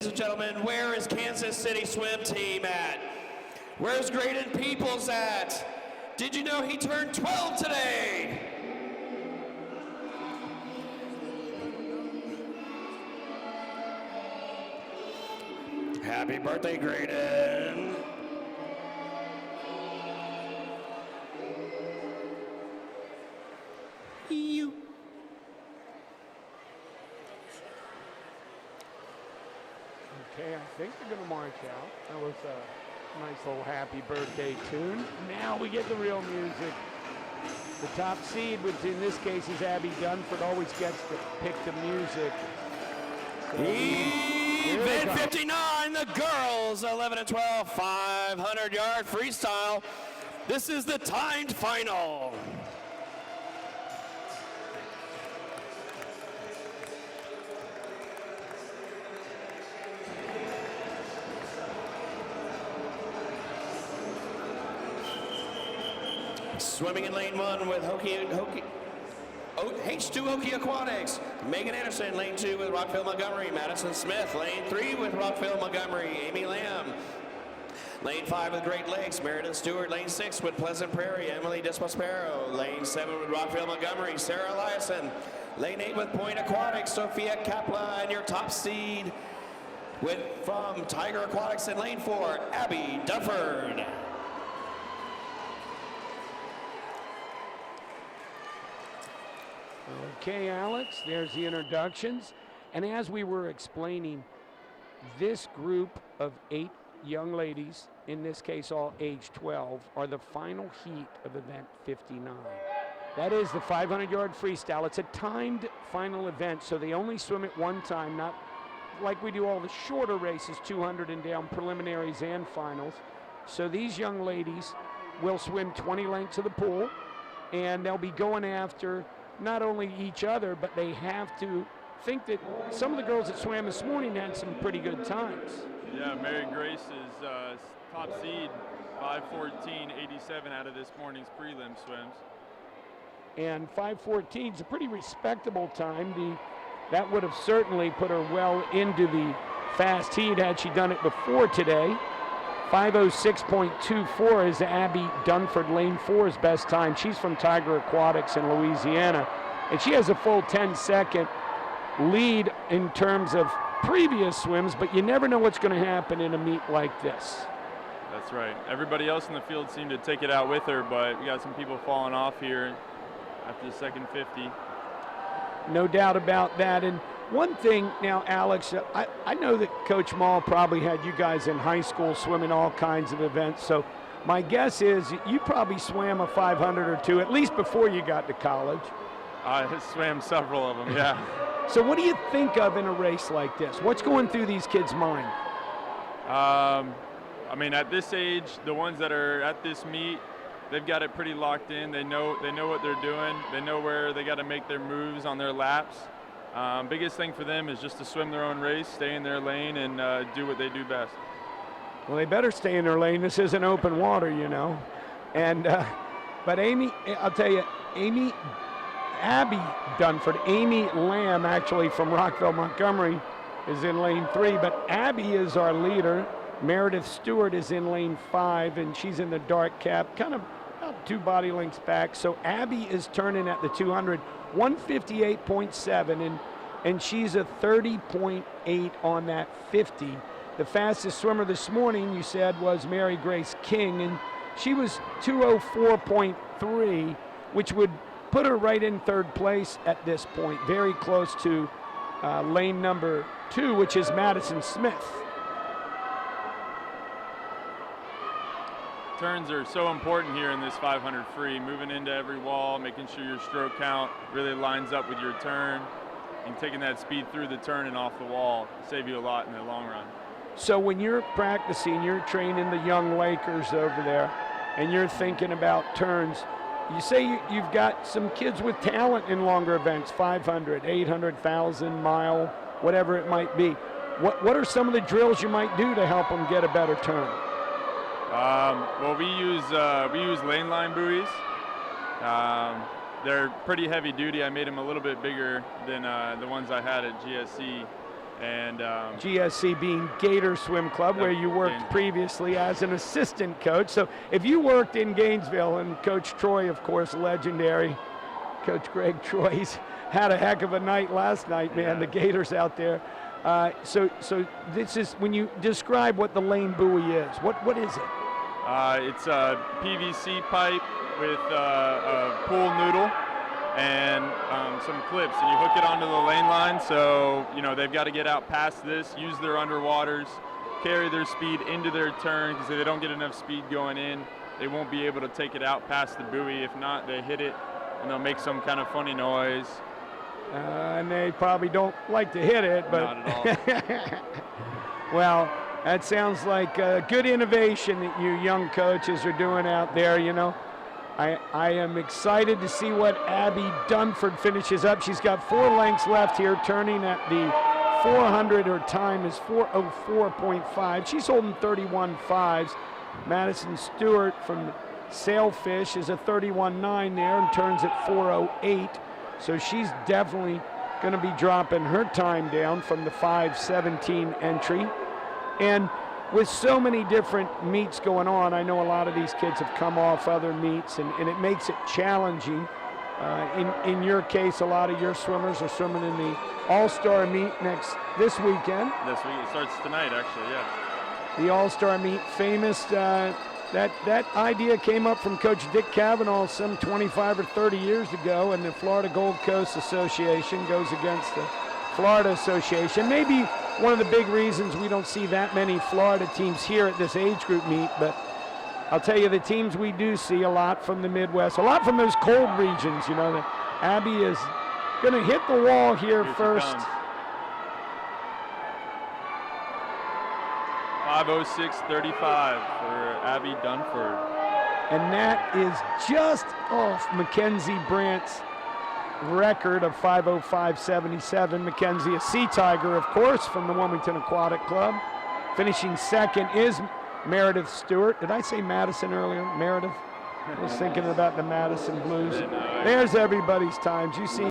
Ladies and gentlemen, where is Kansas City swim team at? Where's Graydon Peoples at? Did you know he turned 12 today? Happy birthday, Graydon. You. Okay, I think they're going to march out. That was a nice little happy birthday tune. Now we get the real music. The top seed, which in this case is Abby Dunford, always gets to pick the music. Event 59, the girls, 11 and 12, 500-yard freestyle. This is the timed final. Swimming in lane 1 with H2 Hokie Aquatics. Megan Anderson, lane 2 with Rockville Montgomery. Madison Smith, lane 3 with Rockville Montgomery. Amy Lamb. Lane 5 with Great Lakes. Meredith Stewart, lane 6 with Pleasant Prairie. Emily Desprospero. Lane 7 with Rockville Montgomery. Sarah Eliason. Lane 8 with Point Aquatics. Sophia Kapla, and your top seed from Tiger Aquatics in lane 4, Abby Dunford. Okay, Alex, there's the introductions. And as we were explaining, this group of 8 young ladies, in this case all age 12, are the final heat of event 59. That is the 500-yard freestyle. It's a timed final event, so they only swim it one time, not like we do all the shorter races, 200 and down, preliminaries and finals. So these young ladies will swim 20 lengths of the pool, and they'll be going after not only each other, but they have to think that some of the girls that swam this morning had some pretty good times. Yeah, Mary Grace is top seed, 5:14.87 out of this morning's prelim swims. And 5:14 is a pretty respectable time. That would have certainly put her well into the fast heat had she done it before today. 5:06.24 is Abby Dunford, lane 4's best time. She's from Tiger Aquatics in Louisiana, and she has a full 10-second lead in terms of previous swims, but you never know what's going to happen in a meet like this. That's right. Everybody else in the field seemed to take it out with her, but we got some people falling off here after the second 50. No doubt about that. And one thing now, Alex, I know that Coach Mall probably had you guys in high school swimming all kinds of events. So my guess is you probably swam a 500 or two, at least before you got to college. I swam several of them, yeah. So what do you think of in a race like this? What's going through these kids' mind? I mean, at this age, the ones that are at this meet, they've got it pretty locked in. They know what they're doing. They know where they got to make their moves on their laps. Biggest thing for them is just to swim their own race, stay in their lane, and do what they do best. Well, they better stay in their lane. This isn't open water, you know. And but Amy, I'll tell you, Abby Dunford, Amy Lamb, actually from Rockville Montgomery, is in lane 3. But Abby is our leader. Meredith Stewart is in lane 5, and she's in the dark cap, kind of about 2 body lengths back. So Abby is turning at the 200, 158.7, and she's a 30.8 on that 50. The fastest swimmer this morning, you said, was Mary Grace King, and she was 204.3, which would put her right in 3rd place at this point, very close to lane number 2, which is Madison Smith. Turns are so important here in this 500 free, moving into every wall, making sure your stroke count really lines up with your turn, and taking that speed through the turn and off the wall save you a lot in the long run. So when you're practicing, you're training the young Lakers over there, and you're thinking about turns, you say you've got some kids with talent in longer events, 500, 800, 1,000 mile, whatever it might be. What are some of the drills you might do to help them get a better turn? Well, we use lane line buoys. They're pretty heavy duty. I made them a little bit bigger than the ones I had at GSC. And GSC being Gator Swim Club, where you worked Gainesville. previously as an assistant coach. So if you worked in Gainesville, and Coach Troy, of course, legendary, Coach Greg Troy's had a heck of a night last night, man. Yeah. The Gators out there. So this is, when you describe what the lane buoy is, what is it? It's a PVC pipe with a pool noodle and some clips, and you hook it onto the lane line. So they've got to get out past this, use their underwaters, carry their speed into their turn, because if they don't get enough speed going in, they won't be able to take it out past the buoy. If not, they hit it and they'll make some kind of funny noise. And they probably don't like to hit it, but Not at all. well, that sounds like a good innovation that you young coaches are doing out there. I am excited to see what Abby Dunford finishes up. She's got 4 lengths left here, turning at the 400. Her time is 4:04.5. She's holding 31.5s. Madison Stewart from Sailfish is a 31.9 there and turns at 4:08. So she's definitely going to be dropping her time down from the 5:17 entry. And with so many different meets going on, I know a lot of these kids have come off other meets, and it makes it challenging. In your case, a lot of your swimmers are swimming in the All-Star meet this weekend. This week it starts tonight, actually. Yeah. The All-Star meet, famous. That idea came up from Coach Dick Cavanaugh some 25 or 30 years ago, and the Florida Gold Coast Association goes against the Florida Association. Maybe one of the big reasons we don't see that many Florida teams here at this age group meet, but I'll tell you, the teams we do see a lot from the Midwest, a lot from those cold regions. That Abby is going to hit the wall here first. 5:06.35 for Abby Dunford. And that is just off Mackenzie Brandt's record of 5:05.77. Mackenzie, a Sea Tiger, of course, from the Wilmington Aquatic Club. Finishing second is Meredith Stewart. Did I say Madison earlier? Meredith? I was thinking about the Madison Blues. There's everybody's times. You see